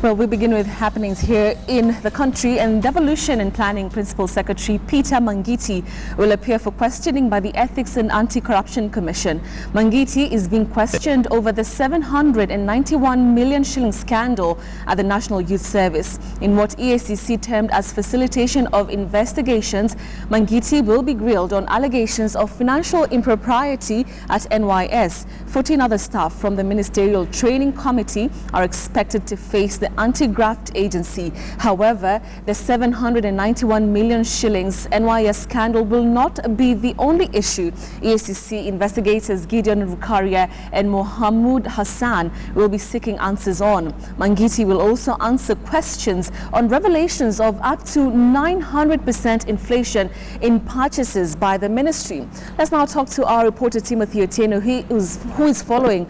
Well, we begin with happenings here in the country, and Devolution and Planning Principal Secretary Peter Mangiti will appear for questioning by the Ethics and Anti-Corruption Commission. Mangiti is being questioned over the 791 million shilling scandal at the National Youth Service. In what EACC termed as facilitation of investigations, Mangiti will be grilled on allegations of financial impropriety at NYS. 14 other staff from the Ministerial Training Committee are expected to face the anti-graft agency. However, the 791 million shillings NYS scandal will not be the only issue. EACC investigators Gideon, Rukaria and Mohamud Hassan will be seeking answers on. Mangiti will also answer questions on revelations of up to 900% inflation in purchases by the ministry. Let's now talk to our reporter Timothy Otieno, who is following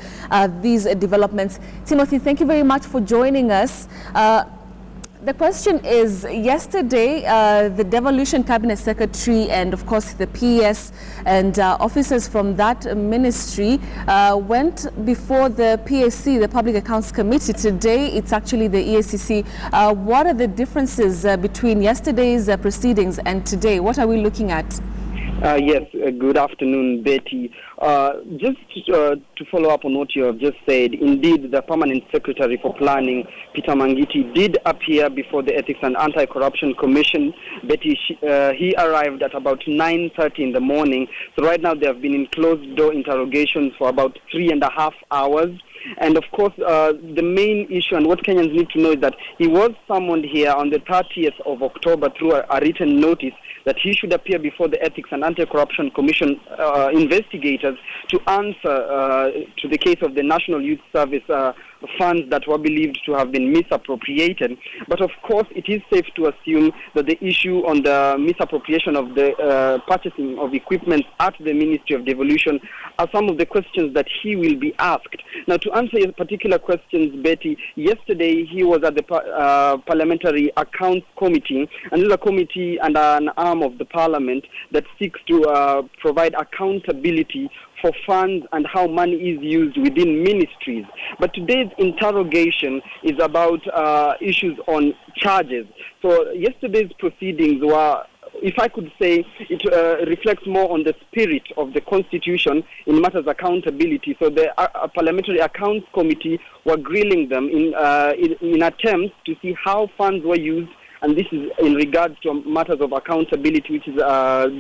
these developments. Timothy, thank you very much for joining us. The question is, yesterday, the Devolution Cabinet Secretary and, of course, the PS and officers from that ministry went before the PAC, the Public Accounts Committee. Today, it's actually the EACC. What are the differences between yesterday's proceedings and today? What are we looking at? Yes, good afternoon, Betty. Just to follow up on what you have just said, indeed, the Permanent Secretary for Planning, Peter Mangiti, did appear before the Ethics and Anti-Corruption Commission. Betty, he arrived at about 9:30 in the morning. So right now, they have been in closed-door interrogations for about 3.5 hours. And of course, the main issue and what Kenyans need to know is that he was summoned here on the 30th of October through a written notice that he should appear before the Ethics and Anti-Corruption Commission investigators to answer to the case of the National Youth Service funds that were believed to have been misappropriated. But of course, it is safe to assume that the issue on the misappropriation of the purchasing of equipment at the Ministry of Devolution are some of the questions that he will be asked. Now, to answer your particular questions, Betty, yesterday he was at the Parliamentary Accounts Committee, and this is a committee and an arm of the Parliament that seeks to provide accountability for funds and how money is used within ministries. But today's interrogation is about issues on charges. So yesterday's proceedings were, if I could say, it reflects more on the spirit of the Constitution in matters accountability. So the Parliamentary Accounts Committee were grilling them in attempts to see how funds were used, and this is in regards to matters of accountability, which is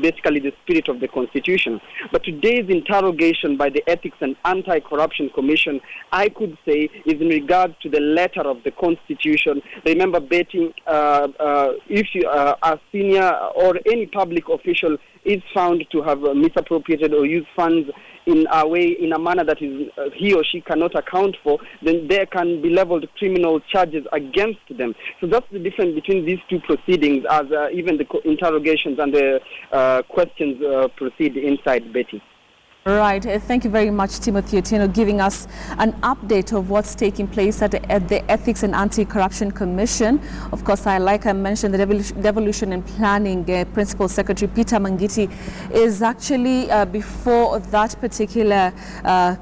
basically the spirit of the Constitution. But today's interrogation by the Ethics and Anti-Corruption Commission, I could say, is in regards to the letter of the Constitution. Remember, Betty, if you are a senior or any public official is found to have misappropriated or used funds in a way, in a manner that is he or she cannot account for, then there can be leveled criminal charges against them. So that's the difference between these two proceedings, as even the interrogations and the questions proceed inside, Betty. Right. Thank you very much, Timothy Otieno, giving us an update of what's taking place at the Ethics and Anti-Corruption Commission. Of course, like I mentioned, the Devolution and Planning Principal Secretary Peter Mangiti is actually before that particular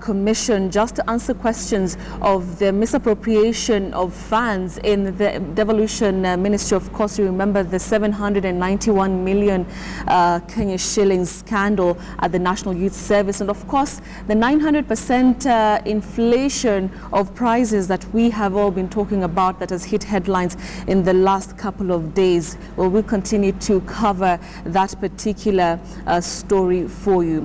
commission just to answer questions of the misappropriation of funds in the Devolution Ministry. Of course, you remember the 791 million Kenya shillings scandal at the National Youth Service. And of course, the 900% inflation of prices that we have all been talking about that has hit headlines in the last couple of days. Well, we'll continue to cover that particular story for you.